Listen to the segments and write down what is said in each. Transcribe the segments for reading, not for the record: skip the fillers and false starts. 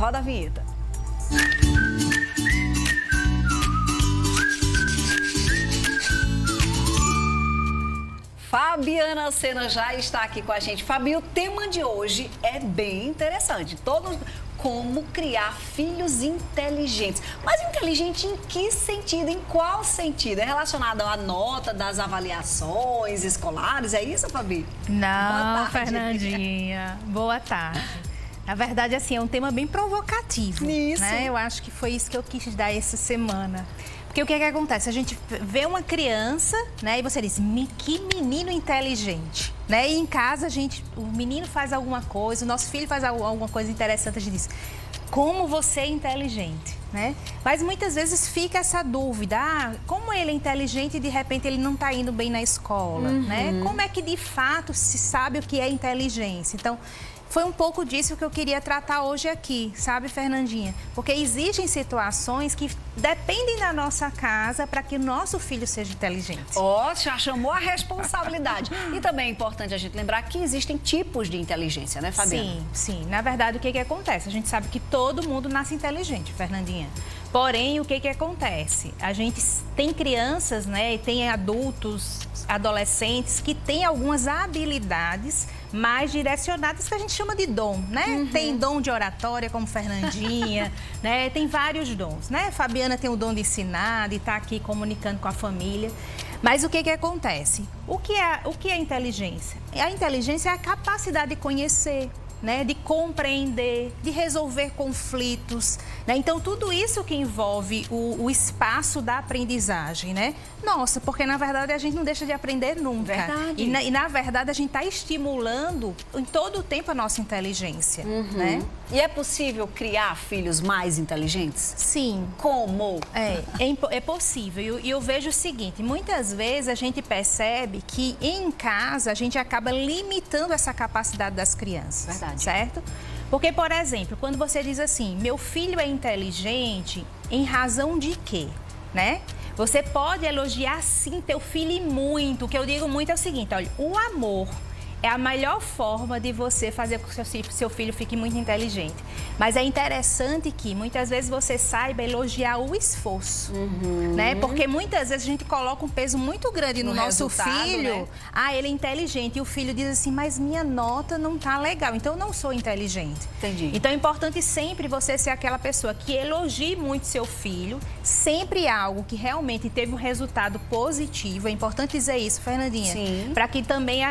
Roda a vinheta. Fabiana Sena já está aqui com a gente. Fabi, o tema de hoje é bem interessante. Como criar filhos inteligentes. Mas inteligente em que sentido? Em qual sentido? É relacionado à nota das avaliações escolares? É isso, Fabi? Não, Fernandinha. Boa tarde. Na verdade, assim, é um tema bem provocativo. Isso. Né? Eu acho que foi isso que eu quis dar essa semana. Porque o que é que acontece? A gente vê uma criança, né? E você diz, que menino inteligente. Né? E em casa, o menino faz alguma coisa, o nosso filho faz alguma coisa interessante, a gente diz, como você é inteligente, né? Mas muitas vezes fica essa dúvida, como ele é inteligente e de repente ele não está indo bem na escola, né? Como é que de fato se sabe o que é inteligência? Então, foi um pouco disso que eu queria tratar hoje aqui, sabe, Fernandinha? Porque existem situações que dependem da nossa casa para que o nosso filho seja inteligente. Já chamou a responsabilidade. E também é importante a gente lembrar que existem tipos de inteligência, né, Fabiana? Sim. Na verdade, o que acontece? A gente sabe que todo mundo nasce inteligente, Fernandinha. Porém, o que acontece? A gente tem crianças, né, e tem adultos, adolescentes que têm algumas habilidades mais direcionadas que a gente chama de dom, né? Tem dom de oratória, como Fernandinha, né? Tem vários dons, né? Fabiana tem o dom de ensinar, de estar aqui comunicando com a família. Mas o que acontece? O que é inteligência? A inteligência é a capacidade de conhecer, né, de compreender, de resolver conflitos, né? Então, tudo isso que envolve o espaço da aprendizagem, né? Nossa, porque na verdade a gente não deixa de aprender nunca. Verdade. E na verdade a gente está estimulando em todo o tempo a nossa inteligência, né? E é possível criar filhos mais inteligentes? Sim. Como? É possível. E eu vejo o seguinte, muitas vezes a gente percebe que em casa a gente acaba limitando essa capacidade das crianças. Verdade. Certo? Porque, por exemplo, quando você diz assim, meu filho é inteligente, em razão de quê? Né? Você pode elogiar sim teu filho e muito. O que eu digo muito é o seguinte, olha, o amor é a melhor forma de você fazer com que seu filho fique muito inteligente. Mas é interessante que muitas vezes você saiba elogiar o esforço, né? Porque muitas vezes a gente coloca um peso muito grande no nosso filho. Né? Ele é inteligente. E o filho diz assim, mas minha nota não tá legal, então eu não sou inteligente. Entendi. Então é importante sempre você ser aquela pessoa que elogie muito seu filho, sempre algo que realmente teve um resultado positivo. É importante dizer isso, Fernandinha. Sim. Para que também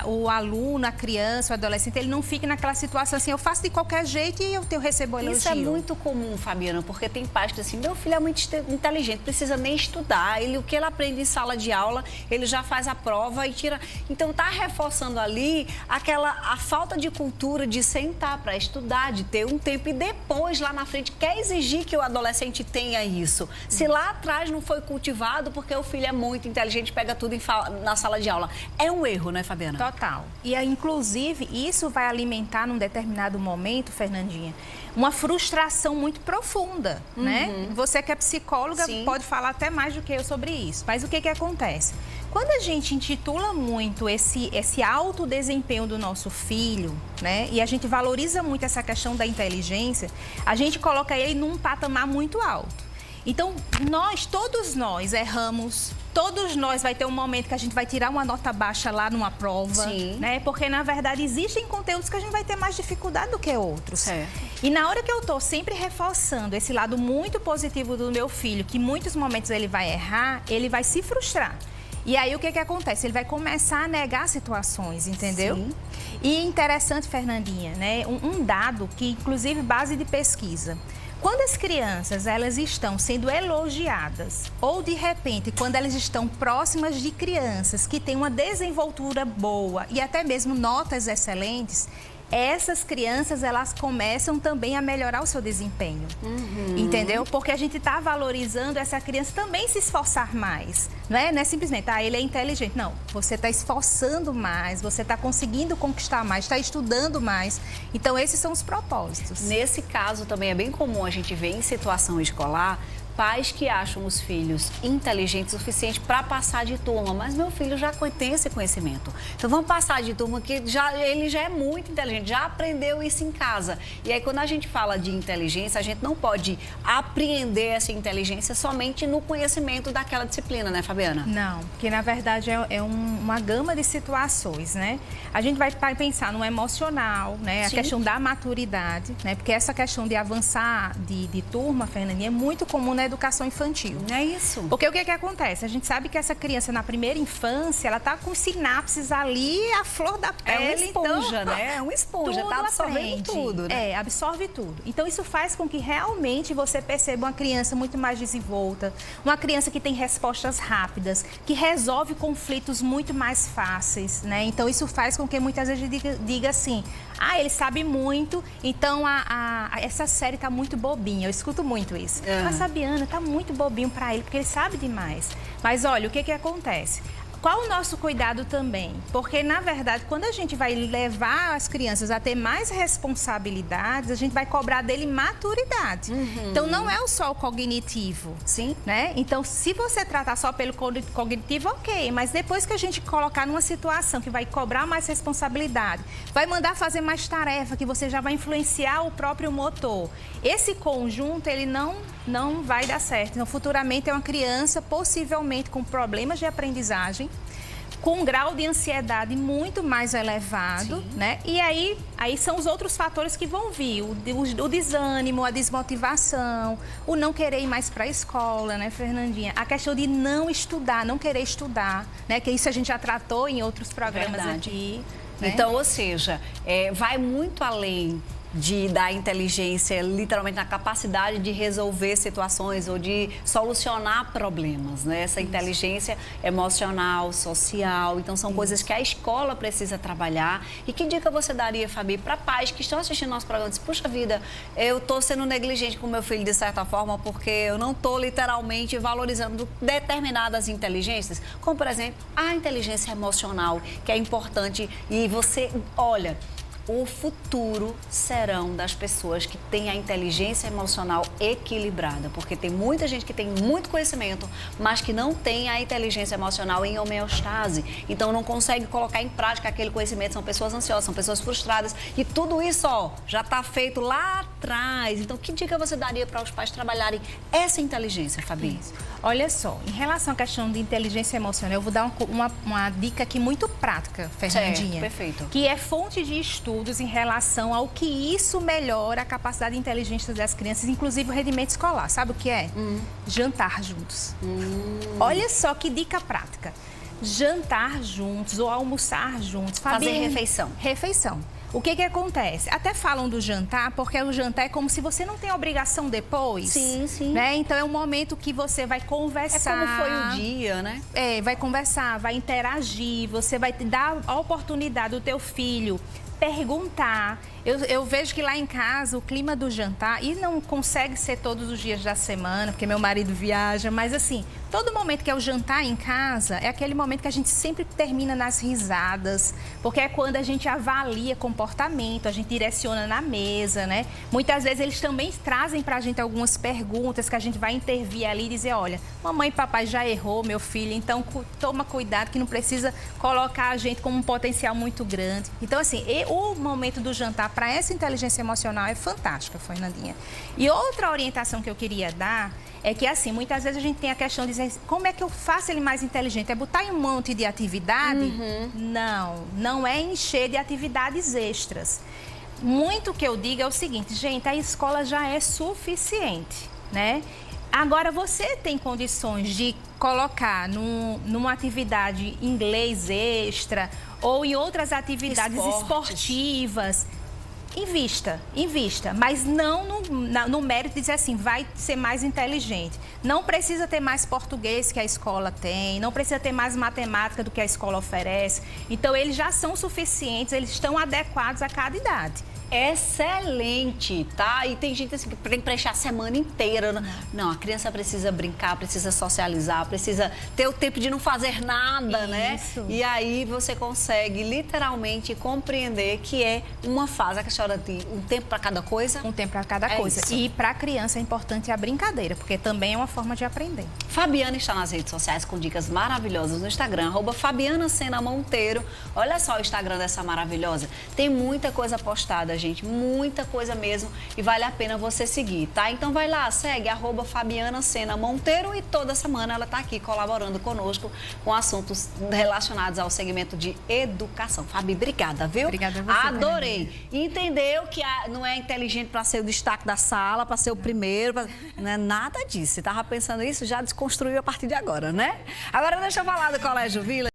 o aluno, a criança, o adolescente, ele não fique naquela situação assim, eu faço de qualquer jeito e eu recebo elogio. Isso é muito comum, Fabiana, porque tem pais que dizem assim, meu filho é muito inteligente, precisa nem estudar, o que ele aprende em sala de aula, ele já faz a prova e tira... Então, tá reforçando ali a falta de cultura de sentar para estudar, de ter um tempo e depois, lá na frente, quer exigir que o adolescente tenha isso. Se lá atrás não foi cultivado, porque o filho é muito inteligente, pega tudo na sala de aula. É um erro, né, Fabiana? Total. E, inclusive, isso vai alimentar, num determinado momento, Fernandinha, uma frustração muito profunda, né? Você que é psicóloga pode falar até mais do que eu sobre isso. Mas o que acontece? Quando a gente intitula muito esse alto desempenho do nosso filho, né? E a gente valoriza muito essa questão da inteligência, a gente coloca ele num patamar muito alto. Então, todos nós erramos, todos nós vai ter um momento que a gente vai tirar uma nota baixa lá numa prova, né? Porque, na verdade, existem conteúdos que a gente vai ter mais dificuldade do que outros. Certo. E na hora que eu estou sempre reforçando esse lado muito positivo do meu filho, que em muitos momentos ele vai errar, ele vai se frustrar. E aí, o que acontece? Ele vai começar a negar situações, entendeu? Sim. E interessante, Fernandinha, né? Um dado que, inclusive, base de pesquisa. Quando as crianças elas estão sendo elogiadas ou, de repente, quando elas estão próximas de crianças que têm uma desenvoltura boa e até mesmo notas excelentes, essas crianças elas começam também a melhorar o seu desempenho, entendeu? Porque a gente está valorizando essa criança também se esforçar mais, Não é simplesmente, ele é inteligente. Não, você está esforçando mais, você está conseguindo conquistar mais, está estudando mais. Então, esses são os propósitos. Nesse caso, também é bem comum a gente ver em situação escolar pais que acham os filhos inteligentes o suficiente para passar de turma, mas meu filho já tem esse conhecimento. Então vamos passar de turma que ele já é muito inteligente, já aprendeu isso em casa. E aí quando a gente fala de inteligência, a gente não pode apreender essa inteligência somente no conhecimento daquela disciplina, né, Fabiana? Não, porque na verdade é uma gama de situações, né? A gente vai pensar no emocional, né? A questão da maturidade, né? Porque essa questão de avançar de turma, Fernandinha, é muito comum na educação infantil. É isso. Porque o que acontece? A gente sabe que essa criança na primeira infância, ela tá com sinapses ali, a flor da pele. É uma esponja, então, né? É uma esponja, tá absorvendo tudo, né? Absorve tudo. Então isso faz com que realmente você perceba uma criança muito mais desenvolta, uma criança que tem respostas rápidas, que resolve conflitos muito mais fáceis, né? Então isso faz com que muitas vezes diga assim, ele sabe muito, então essa série tá muito bobinha. Eu escuto muito isso. Mas Fabiana, tá muito bobinho para ele, porque ele sabe demais. Mas olha, o que acontece? Qual o nosso cuidado também? Porque, na verdade, quando a gente vai levar as crianças a ter mais responsabilidades, a gente vai cobrar dele maturidade. Então, não é só o cognitivo. Sim. Né? Então, se você tratar só pelo cognitivo, ok. Mas depois que a gente colocar numa situação que vai cobrar mais responsabilidade, vai mandar fazer mais tarefa, que você já vai influenciar o próprio motor. Esse conjunto, ele não vai dar certo. Então, futuramente é uma criança possivelmente com problemas de aprendizagem, com um grau de ansiedade muito mais elevado, né? E aí são os outros fatores que vão vir, o desânimo, a desmotivação, o não querer ir mais para a escola, né, Fernandinha? A questão de não estudar, não querer estudar, né? Que isso a gente já tratou em outros programas aqui. Né? Então, ou seja, vai muito além da inteligência, literalmente na capacidade de resolver situações ou de solucionar problemas, né? Essa inteligência emocional, social, então são coisas que a escola precisa trabalhar. E que dica você daria, Fabi, para pais que estão assistindo nosso programa e dizem, puxa vida, eu estou sendo negligente com meu filho de certa forma porque eu não estou literalmente valorizando determinadas inteligências, como por exemplo, a inteligência emocional, que é importante e você, olha, o futuro serão das pessoas que têm a inteligência emocional equilibrada, porque tem muita gente que tem muito conhecimento, mas que não tem a inteligência emocional em homeostase, então não consegue colocar em prática aquele conhecimento, são pessoas ansiosas, são pessoas frustradas e tudo isso, já está feito lá atrás. Então, que dica você daria para os pais trabalharem essa inteligência, Fabi? Olha só, em relação à questão de inteligência emocional, eu vou dar uma dica aqui muito prática, Fernandinha. Perfeito. Que é fonte de estudos em relação ao que isso melhora a capacidade de inteligência das crianças, inclusive o rendimento escolar. Sabe o que é? Jantar juntos. Olha só que dica prática. Jantar juntos ou almoçar juntos. Fazer refeição. Refeição. O que acontece? Até falam do jantar, porque o jantar é como se você não tem obrigação depois. Sim, sim. Né? Então, é um momento que você vai conversar. É como foi o dia, né? Vai conversar, vai interagir, você vai dar a oportunidade do teu filho perguntar. Eu vejo que lá em casa o clima do jantar, e não consegue ser todos os dias da semana, porque meu marido viaja, mas assim, todo momento que é o jantar em casa, é aquele momento que a gente sempre termina nas risadas, porque é quando a gente avalia comportamento, a gente direciona na mesa, né? Muitas vezes eles também trazem pra gente algumas perguntas que a gente vai intervir ali e dizer, olha, mamãe e papai já errou, meu filho, então toma cuidado que não precisa colocar a gente com um potencial muito grande. Então, assim, o momento do jantar para essa inteligência emocional é fantástica, Fernandinha. E outra orientação que eu queria dar é que, assim, muitas vezes a gente tem a questão de dizer, como é que eu faço ele mais inteligente? É botar em um monte de atividade? Não é encher de atividades extras. Muito que eu digo é o seguinte, gente, a escola já é suficiente, né? Agora, você tem condições de colocar numa atividade inglês extra ou em outras atividades esportivas. Invista, mas não no mérito de dizer assim, vai ser mais inteligente. Não precisa ter mais português que a escola tem, não precisa ter mais matemática do que a escola oferece. Então, eles já são suficientes, eles estão adequados a cada idade. excelente, tá? E tem gente assim que tem que preencher a semana inteira. Não, a criança precisa brincar, precisa socializar, precisa ter o tempo de não fazer nada, né? E aí você consegue literalmente compreender que é uma fase, que a senhora tem um tempo para cada coisa. Um tempo para cada coisa. Isso. E para a criança é importante a brincadeira, porque também é uma forma de aprender. Fabiana está nas redes sociais com dicas maravilhosas no Instagram, @Fabiana Sena Monteiro. Olha só o Instagram dessa maravilhosa. Tem muita coisa postada, gente, muita coisa mesmo, e vale a pena você seguir, tá? Então vai lá, segue @Fabiana Sena Monteiro, e toda semana ela está aqui colaborando conosco com assuntos relacionados ao segmento de educação. Fabi, obrigada, viu? Obrigada a você. Adorei. Entendeu que não é inteligente para ser o destaque da sala, para ser o primeiro, não é nada disso. Você estava pensando isso, já desconstruiu a partir de agora, né? Agora deixa eu falar do Colégio Vila.